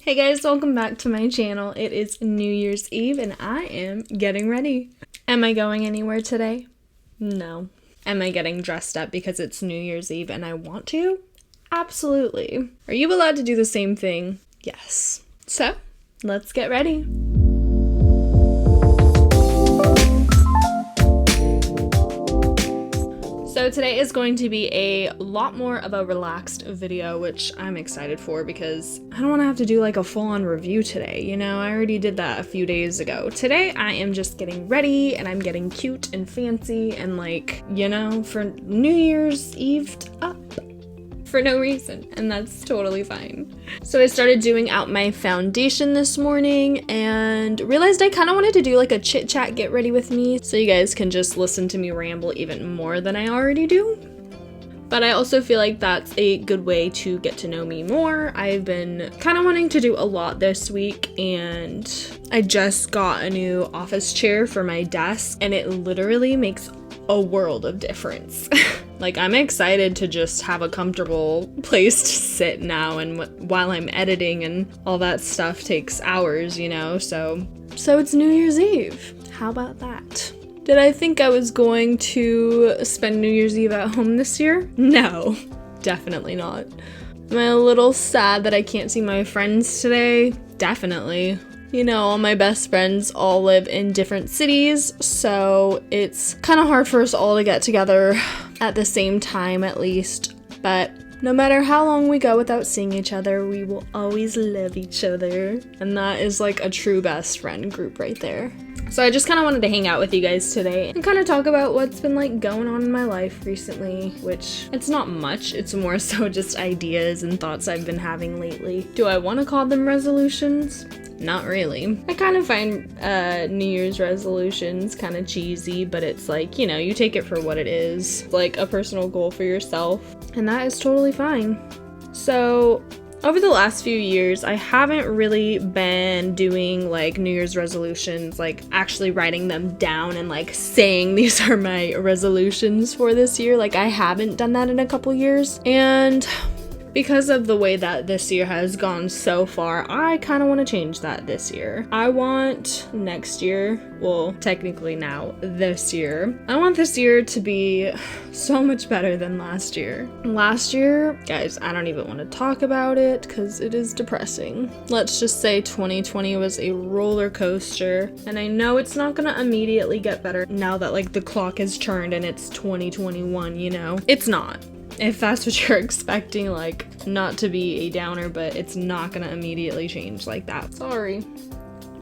Hey guys, welcome back to my channel. It is New Year's Eve and I am getting ready. Am I going anywhere today? No. Am I getting dressed up because it's New Year's Eve and I want to? Absolutely. Are you allowed to do the same thing? Yes. So, let's get ready. So today is going to be a lot more of a relaxed video, which I'm excited for because I don't want to have to do like a full-on review today, you know? I already did that a few days ago. Today I am just getting ready and I'm getting cute and fancy and like, you know, for New Year's Eve'd up for no reason, and that's totally fine. So I started doing out my foundation this morning and realized I kind of wanted to do like a chit chat get ready with me so you guys can just listen to me ramble even more than I already do. But I also feel like that's a good way to get to know me more. I've been kind of wanting to do a lot this week and I just got a new office chair for my desk and it literally makes a world of difference. Like, I'm excited to just have a comfortable place to sit now, and while I'm editing and all that stuff takes hours, you know, so it's New Year's Eve. How about that? Did I think I was going to spend New Year's Eve at home this year? No, definitely not. Am I a little sad that I can't see my friends today? Definitely. You know, all my best friends all live in different cities, so it's kind of hard for us all to get together at the same time at least. But no matter how long we go without seeing each other, we will always love each other. And that is like a true best friend group right there. So I just kind of wanted to hang out with you guys today and kind of talk about what's been like going on in my life recently, which it's not much, it's more so just ideas and thoughts I've been having lately. Do I want to call them resolutions? Not really. I kind of find New Year's resolutions kind of cheesy, but it's like, you know, you take it for what it is, like a personal goal for yourself, and that is totally fine. So over the last few years, I haven't really been doing like New Year's resolutions, like actually writing them down and like saying these are my resolutions for this year. Like, I haven't done that in a couple years, and because of the way that this year has gone so far, I kind of want to change that this year. I want next year, well, technically now, this year, I want this year to be so much better than last year. Last year, guys, I don't even want to talk about it because it is depressing. Let's just say 2020 was a roller coaster, and I know it's not gonna immediately get better now that like the clock has turned and it's 2021, you know? It's not. If that's what you're expecting, like, not to be a downer, but it's not gonna immediately change like that. Sorry.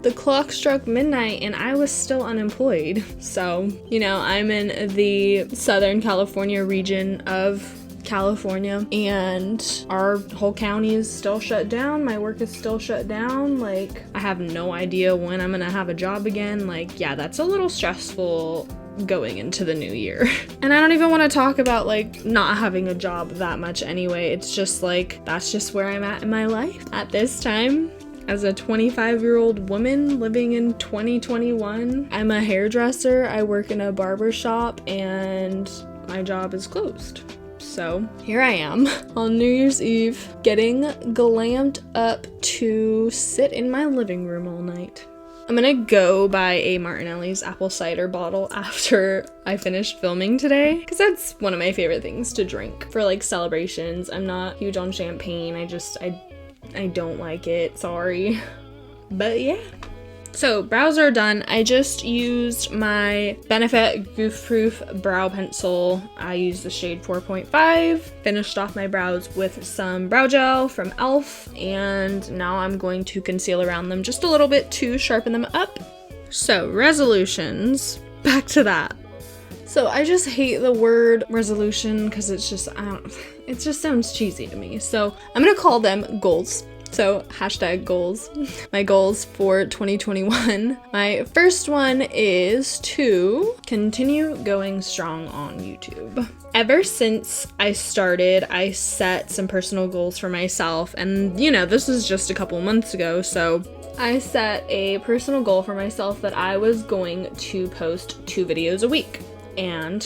The clock struck midnight and I was still unemployed. So, you know, I'm in the Southern California region of California and our whole county is still shut down. My work is still shut down. Like, I have no idea when I'm gonna have a job again. Like, yeah, that's a little stressful going into the new year. And I don't even want to talk about like not having a job that much anyway. It's just like, that's just where I'm at in my life at this time. As a 25-year-old woman living in 2021, I'm a hairdresser. I work in a barber shop and my job is closed. So here I am on New Year's Eve getting glammed up to sit in my living room all night. I'm gonna go buy a Martinelli's apple cider bottle after I finish filming today, because that's one of my favorite things to drink for like celebrations. I'm not huge on champagne. I don't like it, sorry. But yeah. So brows are done. I just used my Benefit Goof Proof brow pencil. I used the shade 4.5, finished off my brows with some brow gel from e.l.f. and now I'm going to conceal around them just a little bit to sharpen them up. So resolutions, back to that. So I just hate the word resolution because it's just, it just sounds cheesy to me. So I'm gonna call them goals. So hashtag goals. My goals for 2021. My first one is to continue going strong on YouTube. Ever since I started, I set some personal goals for myself, and you know, this was just a couple months ago, so I set a personal goal for myself that I was going to post 2 videos a week. And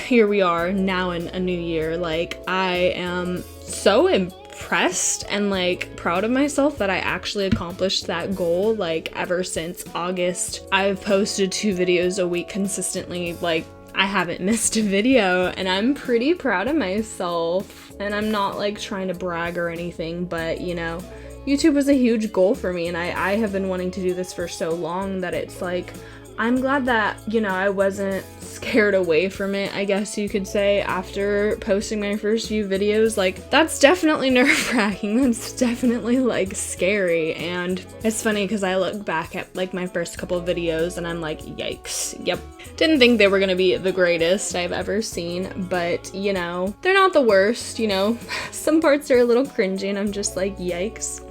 here we are now in a new year. Like, I am so impressed impressed and like proud of myself that I actually accomplished that goal. Like ever since August, I've posted 2 videos a week consistently. Like I haven't missed a video, and I'm pretty proud of myself. And I'm not like trying to brag or anything, but you know, YouTube was a huge goal for me, and I have been wanting to do this for so long that it's like, I'm glad that, you know, I wasn't scared away from it, I guess you could say, after posting my first few videos. Like, that's definitely nerve-wracking. That's definitely, like, scary. And it's funny because I look back at, like, my first couple of videos and I'm like, yikes. Yep. Didn't think they were gonna be the greatest I've ever seen, but, you know, they're not the worst, you know. Some parts are a little cringy and I'm just like, yikes.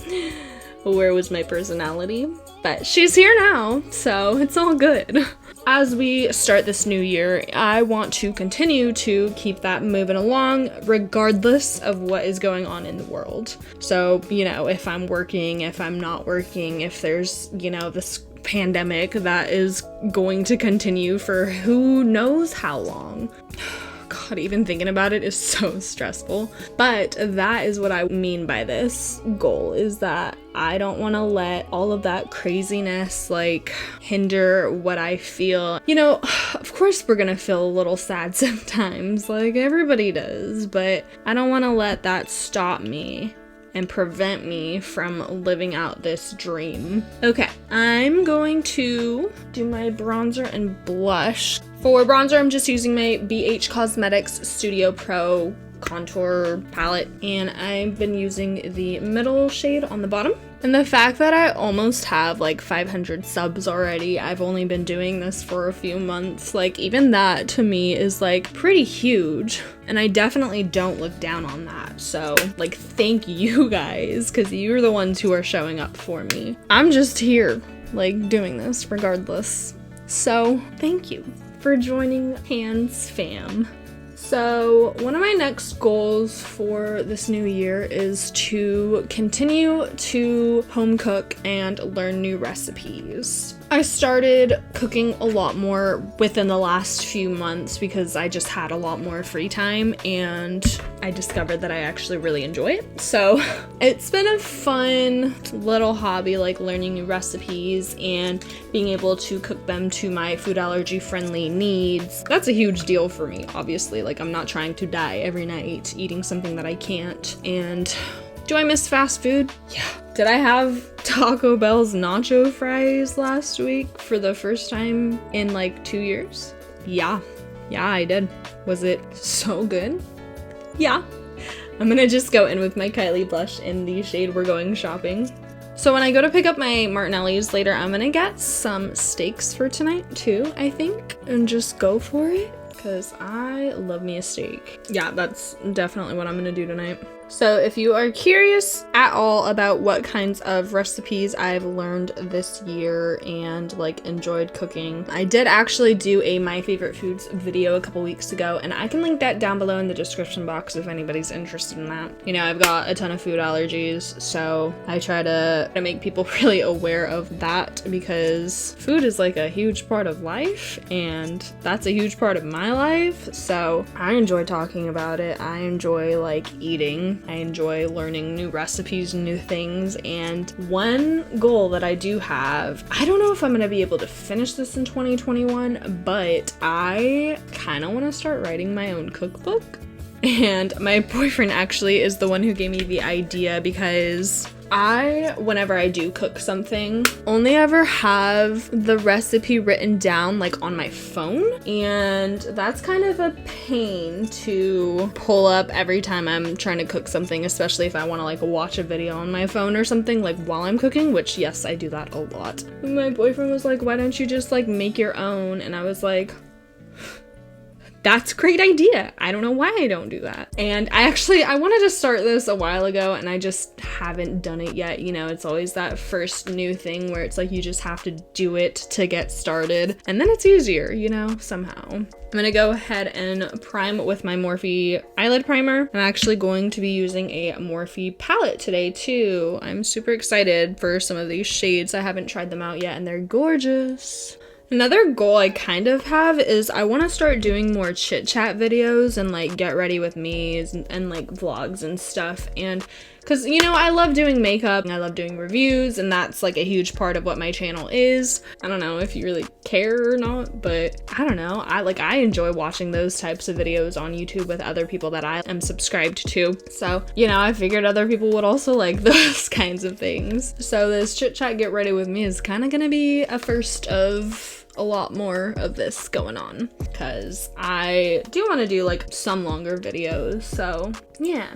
Where was my personality? But she's here now, so it's all good. As we start this new year, I want to continue to keep that moving along regardless of what is going on in the world. So, you know, if I'm working, if I'm not working, if there's, you know, this pandemic that is going to continue for who knows how long. God, even thinking about it is so stressful. But that is what I mean by this goal, is that I don't want to let all of that craziness like hinder what I feel. You know, of course we're gonna feel a little sad sometimes, like everybody does, but I don't want to let that stop me and prevent me from living out this dream. Okay, I'm going to do my bronzer and blush. For bronzer, I'm just using my BH Cosmetics Studio Pro contour palette, and I've been using the middle shade on the bottom. And the fact that I almost have like 500 subs already, I've only been doing this for a few months, like even that to me is like pretty huge. And I definitely don't look down on that. So like, thank you guys, because you're the ones who are showing up for me. I'm just here like doing this regardless. So thank you for joining Hands Fam. So one of my next goals for this new year is to continue to home cook and learn new recipes. I started cooking a lot more within the last few months because I just had a lot more free time and I discovered that I actually really enjoy it. So it's been a fun little hobby, like learning new recipes and being able to cook them to my food allergy friendly needs. That's a huge deal for me, obviously. Like, I'm not trying to die every night eating something that I can't. And do I miss fast food? Yeah. Did I have Taco Bell's nacho fries last week for the first time in like 2 years? Yeah. Yeah, I did. Was it so good? Yeah. I'm gonna just go in with my Kylie blush in the shade We're Going Shopping. So when I go to pick up my Martinelli's later, I'm gonna get some steaks for tonight too, I think, and just go for it, because I love me a steak. Yeah, that's definitely what I'm gonna do tonight. So if you are curious at all about what kinds of recipes I've learned this year and like enjoyed cooking, I did actually do a My Favorite Foods video a couple weeks ago, and I can link that down below in the description box if anybody's interested in that. You know, I've got a ton of food allergies, so I try to make people really aware of that, because food is like a huge part of life, and that's a huge part of my life. So I enjoy talking about it. I enjoy like eating. I enjoy learning new recipes and new things. And one goal that I do have, I don't know if I'm gonna be able to finish this in 2021, but I kind of want to start writing my own cookbook. And my boyfriend actually is the one who gave me the idea, because whenever I do cook something, only ever have the recipe written down like on my phone, and that's kind of a pain to pull up every time I'm trying to cook something, especially if I want to like watch a video on my phone or something like while I'm cooking, which yes, I do that a lot. My boyfriend was like, why don't you just like make your own? And I was like, that's a great idea. I don't know why I don't do that. And I wanted to start this a while ago, and I just haven't done it yet. You know, it's always that first new thing where it's like you just have to do it to get started, and then it's easier, you know, somehow. I'm gonna go ahead and prime with my Morphe eyelid primer. I'm actually going to be using a Morphe palette today too. I'm super excited for some of these shades. I haven't tried them out yet, and they're gorgeous. Another goal I kind of have is I want to start doing more chit chat videos and like get ready with me's and like vlogs and stuff. And because, you know, I love doing makeup and I love doing reviews, and that's like a huge part of what my channel is. I don't know if you really care or not, but I don't know. I enjoy watching those types of videos on YouTube with other people that I am subscribed to. So, you know, I figured other people would also like those kinds of things. So this Chit Chat Get Ready With Me is kind of gonna be a first of a lot more of this going on, because I do want to do like some longer videos. So yeah.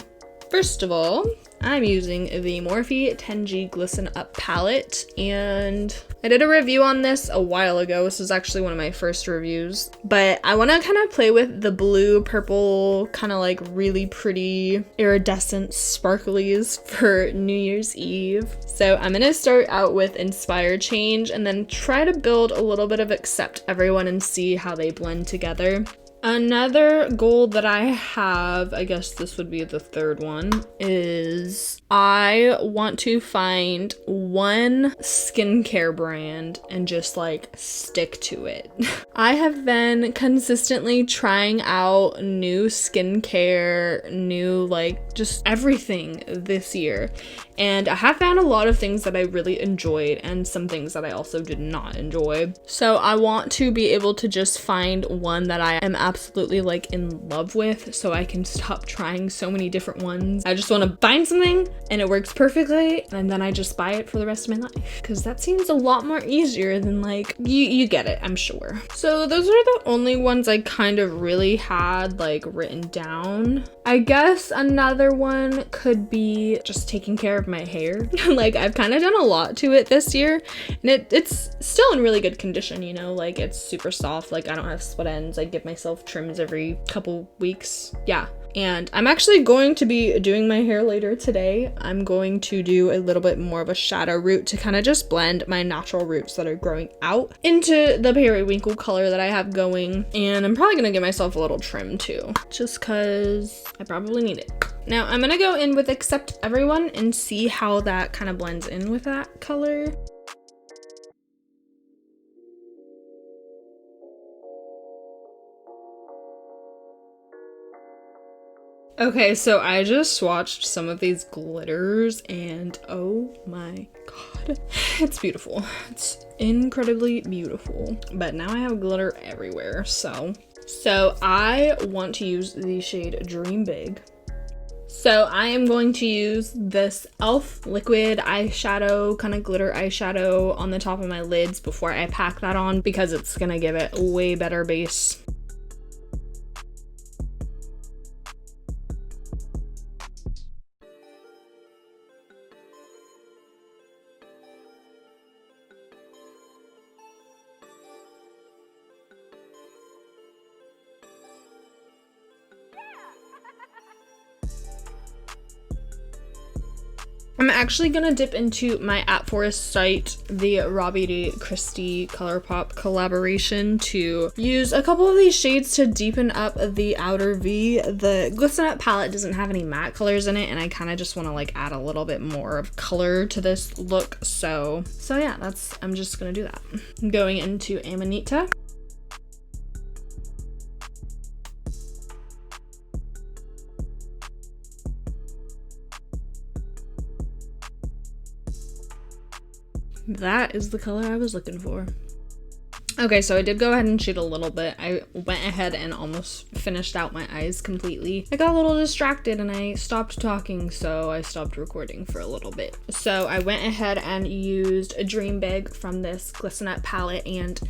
First of all, I'm using the Morphe 10G Glisten Up palette, and I did a review on this a while ago. This was actually one of my first reviews, but I want to kind of play with the blue, purple, kind of like really pretty iridescent sparklies for New Year's Eve. So I'm going to start out with Inspire Change and then try to build a little bit of Accept Everyone and see how they blend together. Another goal that I have, I guess this would be the third one, is I want to find one skincare brand and just like stick to it. I have been consistently trying out new skincare, new like just everything this year. And I have found a lot of things that I really enjoyed and some things that I also did not enjoy. So I want to be able to just find one that I am absolutely like in love with, so I can stop trying so many different ones. I just want to find something and it works perfectly, and then I just buy it for the rest of my life, because that seems a lot more easier than like, you get it, I'm sure. So those are the only ones I kind of really had like written down. I guess another one could be just taking care of my hair. Like I've kind of done a lot to it this year, and it's still in really good condition, you know, like it's super soft, like I don't have split ends. I give myself trims every couple weeks. Yeah. And I'm actually going to be doing my hair later today. I'm going to do a little bit more of a shadow root to kind of just blend my natural roots that are growing out into the periwinkle color that I have going. And I'm probably gonna give myself a little trim too, just cause I probably need it. Now I'm gonna go in with Accept Everyone and see how that kind of blends in with that color. Okay, so I just swatched some of these glitters and oh my god, it's beautiful. It's incredibly beautiful. But now I have glitter everywhere, so I want to use the shade Dream Big. So I am going to use this e.l.f. liquid eyeshadow, kind of glitter eyeshadow on the top of my lids before I pack that on, because it's gonna give it a way better base. I'm actually gonna dip into my At Forest site, the Robbie D. Christie ColourPop collaboration, to use a couple of these shades to deepen up the outer V. The Glisten Up palette doesn't have any matte colors in it, and I kind of just want to like add a little bit more of color to this look. So yeah, I'm just gonna do that. I'm going into Amanita. That is the color I was looking for. Okay, so I did go ahead and shoot a little bit. I went ahead and almost finished out my eyes completely. I got a little distracted and I stopped talking, so I stopped recording for a little bit. So I went ahead and used a Dream Big from this Glisten Up palette and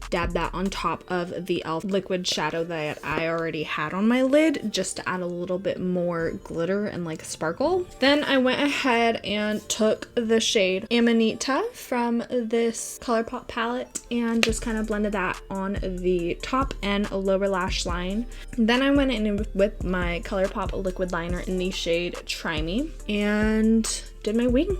dabbed that on top of the e.l.f. liquid shadow that I already had on my lid, just to add a little bit more glitter and like sparkle. Then I went ahead and took the shade Amanita from this ColourPop palette and just kind of blended that on the top and lower lash line. Then I went in with my ColourPop liquid liner in the shade Try Me and did my wing.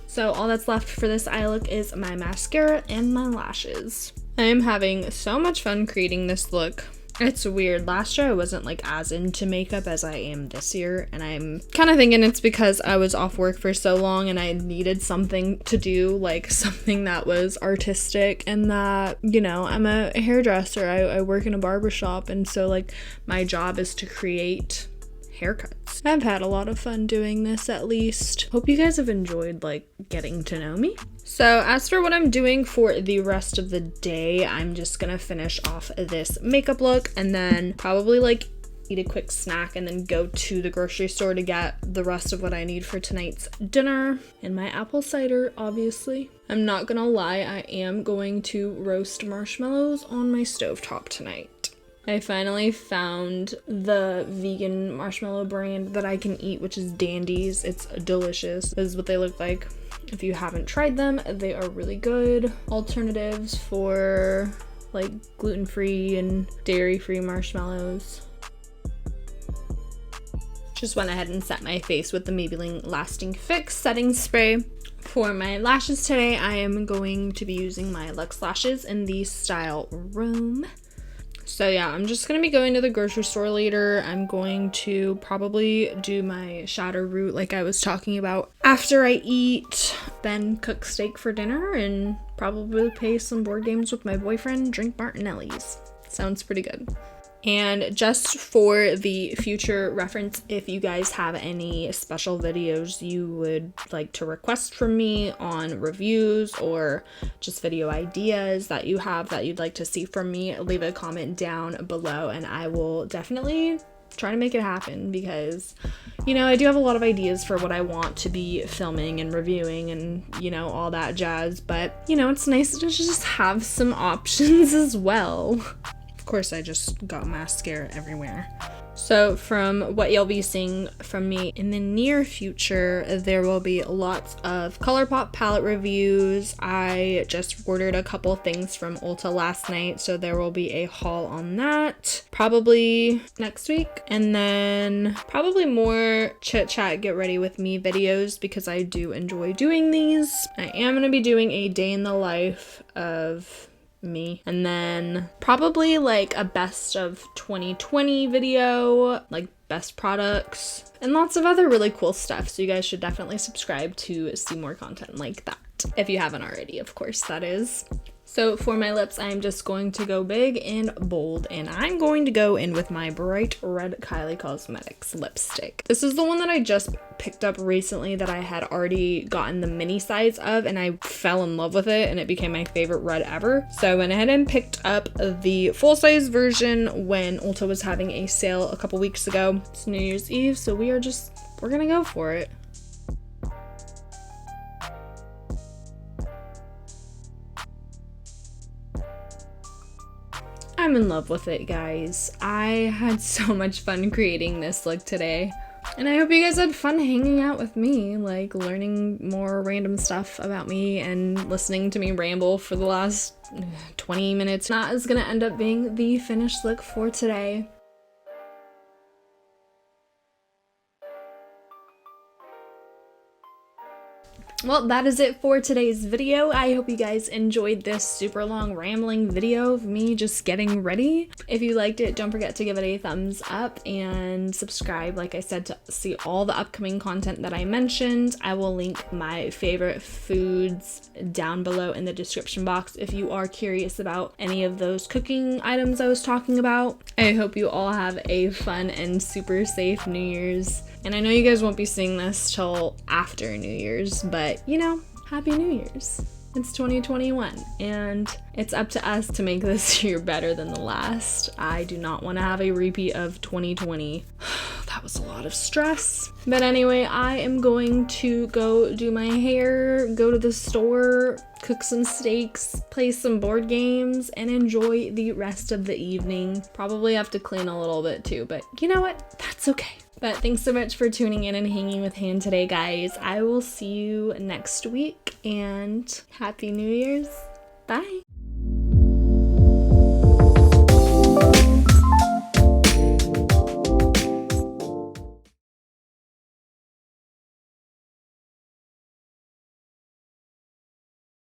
So all that's left for this eye look is my mascara and my lashes. I am having so much fun creating this look. It's weird. Last year I wasn't like as into makeup as I am this year, and I'm kind of thinking it's because I was off work for so long and I needed something to do, like something that was artistic, and that, you know, I'm a hairdresser. I work in a barbershop, and so like my job is to create haircuts. I've had a lot of fun doing this, at least. Hope you guys have enjoyed, like, getting to know me. So as for what I'm doing for the rest of the day, I'm just gonna finish off this makeup look and then probably like eat a quick snack and then go to the grocery store to get the rest of what I need for tonight's dinner and my apple cider, obviously. I'm not gonna lie, I am going to roast marshmallows on my stovetop tonight. I finally found the vegan marshmallow brand that I can eat, which is Dandy's. It's delicious. This is what they look like. If you haven't tried them, they are really good alternatives for like gluten-free and dairy-free marshmallows. Just went ahead and set my face with the Maybelline Lasting Fix setting spray. For my lashes today, I am going to be using my Luxe Lashes in the style Grwm. So yeah, I'm just going to be going to the grocery store later. I'm going to probably do my shadow root like I was talking about after I eat, then cook steak for dinner, and probably play some board games with my boyfriend, drink Martinelli's. Sounds pretty good. And just for the future reference, if you guys have any special videos you would like to request from me on reviews or just video ideas that you have that you'd like to see from me, leave a comment down below and I will definitely try to make it happen because, you know, I do have a lot of ideas for what I want to be filming and reviewing and, you know, all that jazz, but, you know, it's nice to just have some options as well. Of course, I just got mascara everywhere. So from what you'll be seeing from me in the near future, there will be lots of ColourPop palette reviews. I just ordered a couple things from Ulta last night, so there will be a haul on that probably next week. And then probably more Chit Chat Get Ready With Me videos because I do enjoy doing these. I am going to be doing a day in the life of me, and then probably like a best of 2020 video, like best products and lots of other really cool stuff, so you guys should definitely subscribe to see more content like that if you haven't already, of course, that is. So for my lips, I'm just going to go big and bold, and I'm going to go in with my bright red Kylie Cosmetics lipstick. This is the one that I just picked up recently that I had already gotten the mini size of, and I fell in love with it, and it became my favorite red ever. So I went ahead and picked up the full size version when Ulta was having a sale a couple weeks ago. It's New Year's Eve, so we're gonna go for it. I'm in love with it, guys. I had so much fun creating this look today. And I hope you guys had fun hanging out with me, like learning more random stuff about me and listening to me ramble for the last 20 minutes. That is gonna end up being the finished look for today. Well, that is it for today's video. I hope you guys enjoyed this super long rambling video of me just getting ready. If you liked it, don't forget to give it a thumbs up and subscribe, like I said, to see all the upcoming content that I mentioned. I will link my favorite foods down below in the description box if you are curious about any of those cooking items I was talking about. I hope you all have a fun and super safe New Year's. And I know you guys won't be seeing this till after New Year's, but you know, Happy New Year's. It's 2021, and it's up to us to make this year better than the last. I do not want to have a repeat of 2020. That was a lot of stress. But anyway, I am going to go do my hair, go to the store, cook some steaks, play some board games, and enjoy the rest of the evening. Probably have to clean a little bit too, but you know what? That's okay. But thanks so much for tuning in and hanging with Han today, guys. I will see you next week, and Happy New Year's. Bye.